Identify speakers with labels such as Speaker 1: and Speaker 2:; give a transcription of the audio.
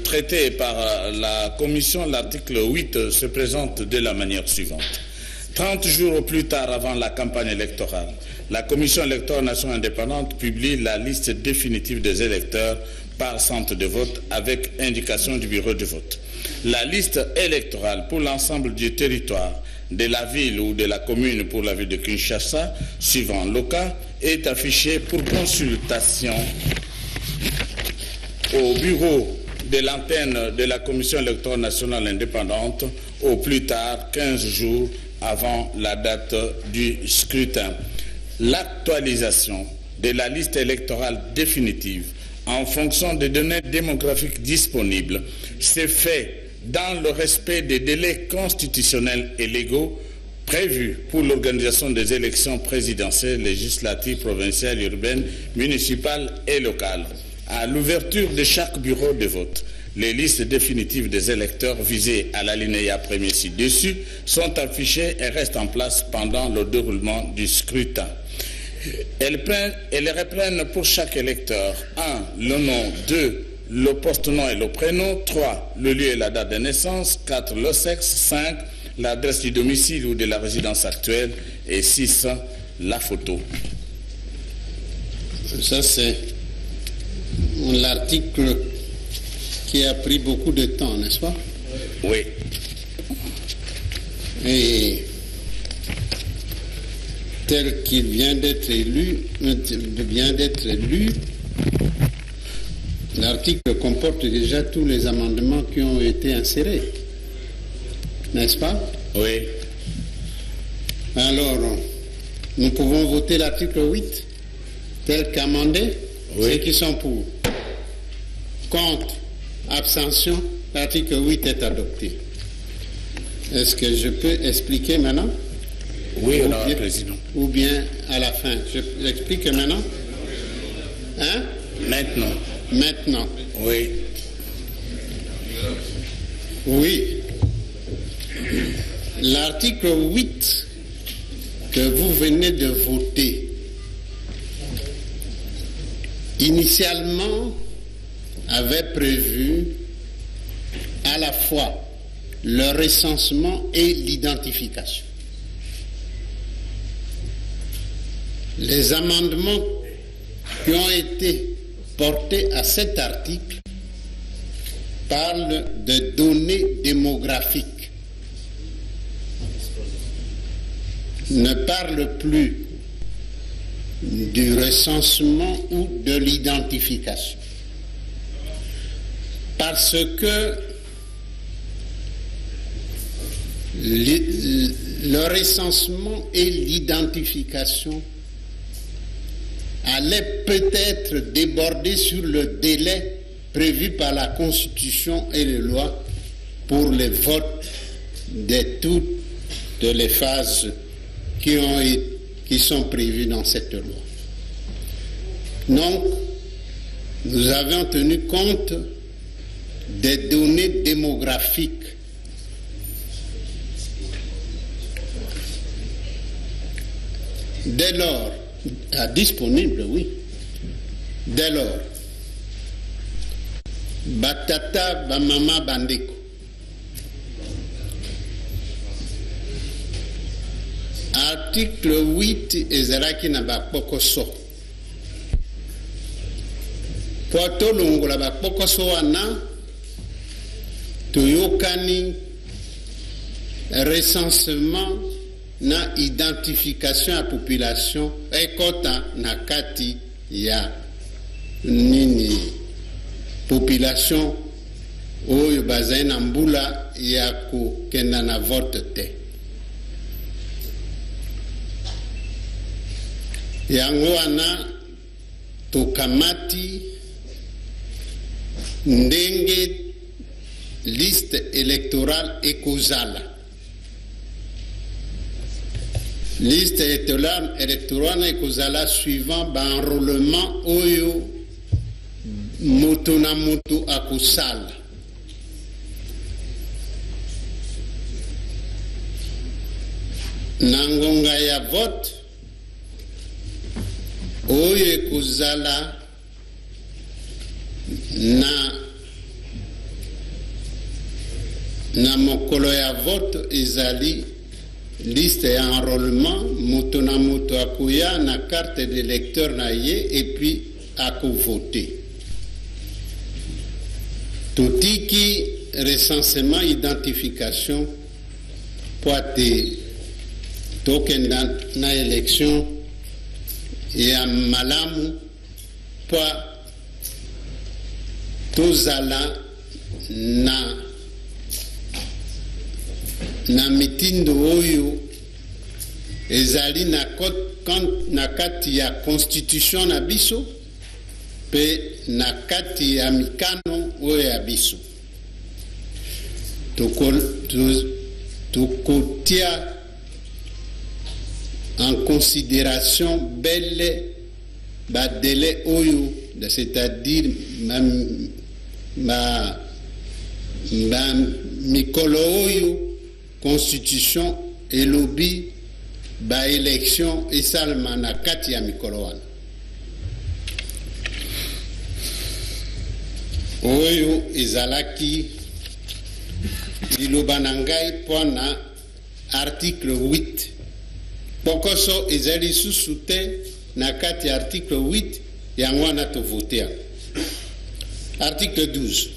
Speaker 1: traité par la Commission, l'article 8 se présente de la manière suivante. 30 jours plus tard avant la campagne électorale, la Commission électorale nationale indépendante publie la liste définitive des électeurs par centre de vote avec indication du bureau de vote. La liste électorale pour l'ensemble du territoire de la ville ou de la commune pour la ville de Kinshasa, suivant le cas, est affichée pour consultation au bureau de l'antenne de la Commission électorale nationale indépendante au plus tard 15 jours avant la date du scrutin. L'actualisation de la liste électorale définitive en fonction des données démographiques disponibles s'est fait dans le respect des délais constitutionnels et légaux prévus pour l'organisation des élections présidentielles, législatives, provinciales, urbaines, municipales et locales. À l'ouverture de chaque bureau de vote, les listes définitives des électeurs visés à l'alinéa premier ci-dessus sont affichées et restent en place pendant le déroulement du scrutin. Elles reprennent pour chaque électeur 1. Le nom, 2. Le poste-nom et le prénom, 3. Le lieu et la date de naissance, 4. Le sexe, 5. L'adresse du domicile ou de la résidence actuelle et 6. La photo.
Speaker 2: Ça, c'est l'article qui a pris beaucoup de temps, n'est-ce pas?
Speaker 1: Oui.
Speaker 2: Et tel qu'il vient d'être élu, l'article comporte déjà tous les amendements qui ont été insérés, n'est-ce pas?
Speaker 1: Oui.
Speaker 2: Alors, nous pouvons voter l'article 8 tel qu'amendé.
Speaker 1: Oui.
Speaker 2: Ceux qui sont pour, contre, abstention, l'article 8 est adopté. Est-ce que je peux expliquer maintenant?
Speaker 1: Oui, Honorable Président.
Speaker 2: Ou bien à la fin? Je l'explique maintenant? Hein?
Speaker 1: Maintenant.
Speaker 2: Maintenant.
Speaker 1: Oui.
Speaker 2: Oui. L'article 8 que vous venez de voter, initialement, avait prévu à la fois le recensement et l'identification. Les amendements qui ont été portés à cet article parlent de données démographiques, ne parlent plus du recensement ou de l'identification. Parce que le recensement et l'identification allaient peut-être déborder sur le délai prévu par la Constitution et les lois pour les votes de toutes les phases qui sont prévues dans cette loi. Donc, nous avons tenu compte des données démographiques. Dès lors, disponible, oui. Dès lors, Batata Bamama Bandeko, article 8 ezalaki na bakpokoso. Po tolongola bakpokoso wana toyokani recensement na identification à population ekota na kati ya nini population oyo bazali na mbula ya kokenda na vote te. Yango wana tokamati ndenge liste électorale ekozala. Liste électorale ekozala suivant enrôlement oyo moto na moto akosala. Na ngonga ya vote oyo ekozala na na mokolo ya vote ezali liste ya enrôlement moto na moto akoya na carte de lecteur na ye et puis akovote. Totiki recensement identification po ate tokenda na élection ya malamu po tozala na mitindo oyo ezali na kati ya constitution na biso pe na kati ya mikano oyo ya biso. Tokotia en considération belle délai oyo, c'est-à-dire mikolo oyo constitution elobi ba élection esalema na kati ya mikolo wana oyo ezalaki liloba na ngai mpona article 8 pokoso ezali susu te na kati ya article 8 yango wana tovotea. Article 12